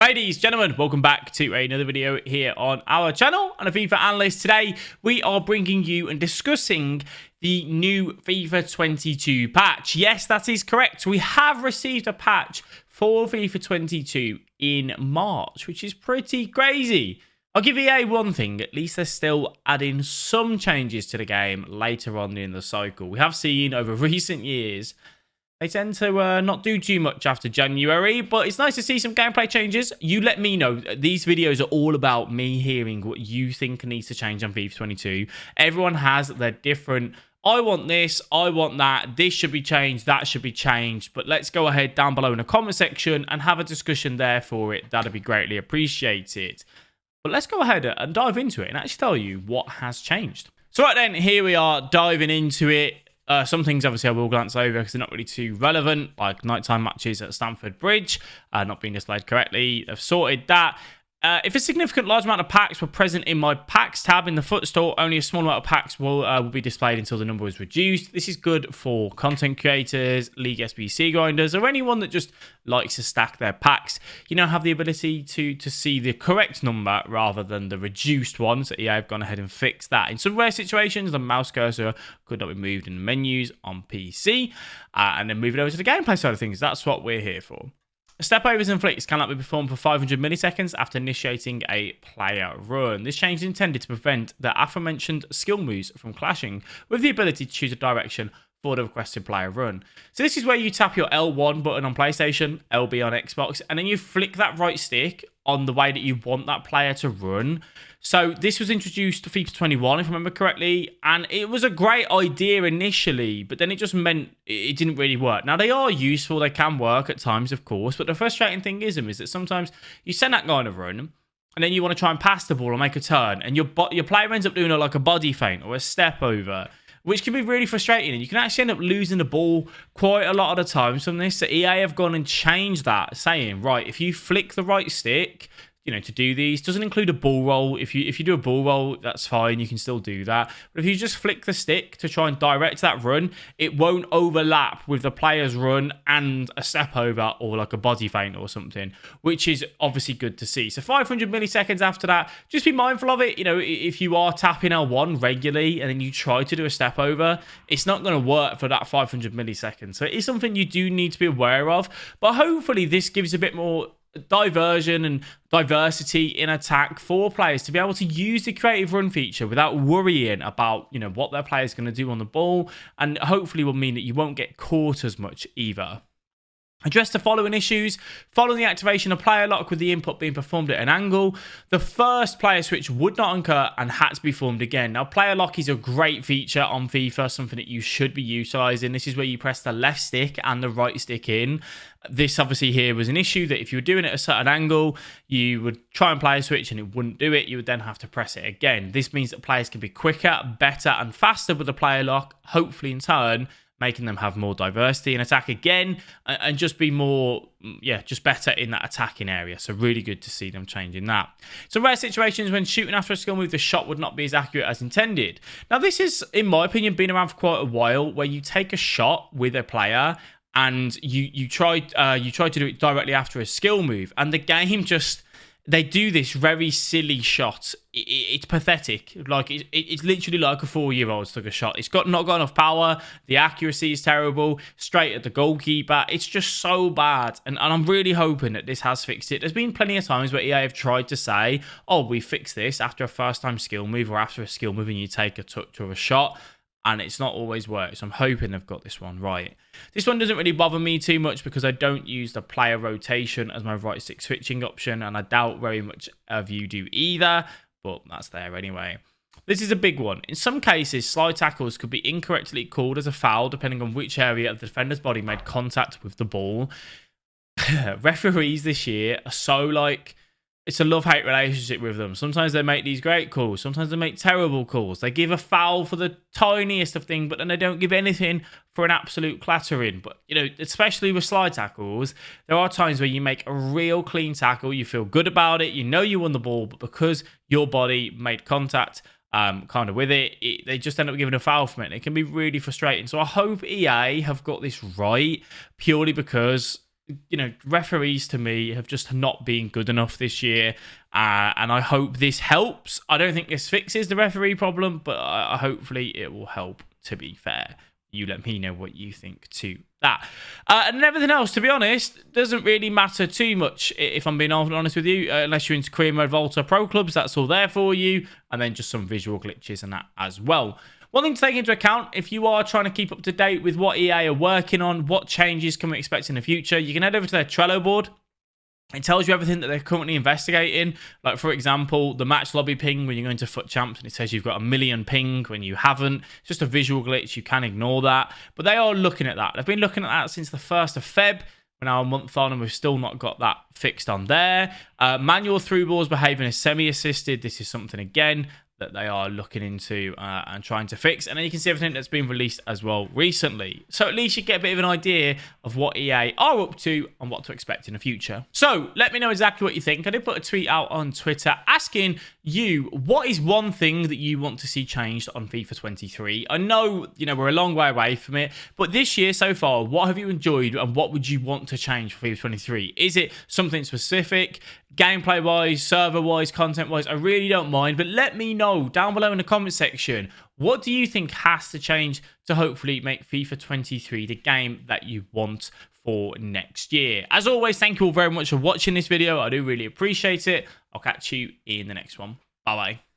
Ladies, gentlemen, welcome back to another video here on our channel and a FIFA Analyst. Today, we are bringing you and discussing the new FIFA 22 patch. Yes, that is correct. We have received a patch for FIFA 22 in March, which is pretty crazy. I'll give EA one thing, at least they're still adding some changes to the game later on in the cycle. We have seen over recent years they tend to not do too much after January, but it's nice to see some gameplay changes. You let me know. These videos are all about me hearing what you think needs to change on FIFA 22. Everyone has their different, I want this, I want that, this should be changed, that should be changed. But let's go ahead down below in the comment section and have a discussion there for it. That'd be greatly appreciated. But let's go ahead and dive into it and actually tell you what has changed. So right then, here we are diving into it. Some things, obviously, I will glance over because they're not really too relevant, like nighttime matches at Stamford Bridge not being displayed correctly. They've sorted that. If a significant large amount of packs were present in my packs tab in the FUT store, only a small amount of packs will be displayed until the number is reduced. This is good for content creators, League SBC grinders, or anyone that just likes to stack their packs. You now have the ability to see the correct number rather than the reduced one. So yeah, I've gone ahead and fixed that. In some rare situations, the mouse cursor could not be moved in the menus on PC. And then move it over to the gameplay side of things. That's what we're here for. Step overs and flicks cannot be performed for 500 milliseconds after initiating a player run. This change is intended to prevent the aforementioned skill moves from clashing with the ability to choose a direction for the requested player run. So this is where you tap your L1 button on PlayStation, LB on Xbox, and then you flick that right stick on the way that you want that player to run. So this was introduced to FIFA 21, if I remember correctly, and it was a great idea initially, but then it just meant it didn't really work. Now, they are useful, they can work at times, of course, but the frustrating thing is that sometimes you send that guy on a run, and then you want to try and pass the ball or make a turn, and your player ends up doing like a body feint or a step over, which can be really frustrating, and you can actually end up losing the ball quite a lot of the times from this. So EA have gone and changed that, saying, right, if you flick the right stick, to do these, doesn't include a ball roll. If you do a ball roll, that's fine, you can still do that. But if you just flick the stick to try and direct that run, it won't overlap with the player's run and a step over or like a body feint or something, which is obviously good to see. So 500 milliseconds after that, just be mindful of it. If you are tapping L1 regularly and then you try to do a step over, it's not going to work for that 500 milliseconds. So it is something you do need to be aware of, but hopefully this gives a bit more diversion and diversity in attack for players to be able to use the creative run feature without worrying about what their player is going to do on the ball, and hopefully will mean that you won't get caught as much either. Address the following issues. Following the activation of player lock with the input being performed at an angle, the first player switch would not occur and had to be formed again. Now, player lock is a great feature on FIFA, something that you should be utilising. This is where you press the left stick and the right stick in. This obviously here was an issue that if you were doing it at a certain angle, you would try and player switch and it wouldn't do it. You would then have to press it again. This means that players can be quicker, better and faster with the player lock, hopefully in turn making them have more diversity in attack again and just be more, just better in that attacking area. So really good to see them changing that. So rare situations when shooting after a skill move, the shot would not be as accurate as intended. Now this is, in my opinion, been around for quite a while, where you take a shot with a player and you try to do it directly after a skill move, and the game just, they do this very silly shot. It's pathetic. Like it's literally like a 4-year-old took a shot. It's not got enough power. The accuracy is terrible. Straight at the goalkeeper. It's just so bad. And I'm really hoping that this has fixed it. There's been plenty of times where EA have tried to say, oh, we fixed this after a first-time skill move or after a skill move and you take a touch or a shot. And it's not always worked. So I'm hoping they've got this one right. This one doesn't really bother me too much because I don't use the player rotation as my right stick switching option, and I doubt very much of you do either, but that's there anyway. This is a big one. In some cases, slide tackles could be incorrectly called as a foul depending on which area of the defender's body made contact with the ball. Referees this year are so it's a love-hate relationship with them. Sometimes they make these great calls. Sometimes they make terrible calls. They give a foul for the tiniest of things, but then they don't give anything for an absolute clattering. But, especially with slide tackles, there are times where you make a real clean tackle. You feel good about it. You know you won the ball, but because your body made contact kind of with it, they just end up giving a foul from it. It can be really frustrating. So I hope EA have got this right, purely because referees to me have just not been good enough this year. And I hope this helps. I don't think this fixes the referee problem, but hopefully it will help, to be fair. You let me know what you think to that. And everything else, to be honest, doesn't really matter too much, if I'm being honest with you, unless you're into Career Mode, Volta, Pro Clubs. That's all there for you. And then just some visual glitches and that as well. One thing to take into account, if you are trying to keep up to date with what EA are working on, what changes can we expect in the future, you can head over to their Trello board. It tells you everything that they're currently investigating. Like, for example, the match lobby ping when you're going to FUT Champs and it says you've got 1 million ping when you haven't. It's just a visual glitch. You can ignore that. But they are looking at that. They've been looking at that since the 1st of Feb. We're now a month on and we've still not got that fixed on there. Manual through balls behaving as semi-assisted. This is something, again, that they are looking into and trying to fix. And then you can see everything that's been released as well recently. So at least you get a bit of an idea of what EA are up to and what to expect in the future. So let me know exactly what you think. I did put a tweet out on Twitter asking you, what is one thing that you want to see changed on FIFA 23? I know, we're a long way away from it, but this year so far, what have you enjoyed and what would you want to change for FIFA 23? Is it something specific? Gameplay-wise, server-wise, content-wise, I really don't mind. But let me know down below in the comment section, what do you think has to change to hopefully make FIFA 23 the game that you want for next year? As always, thank you all very much for watching this video. I do really appreciate it. I'll catch you in the next one. Bye-bye.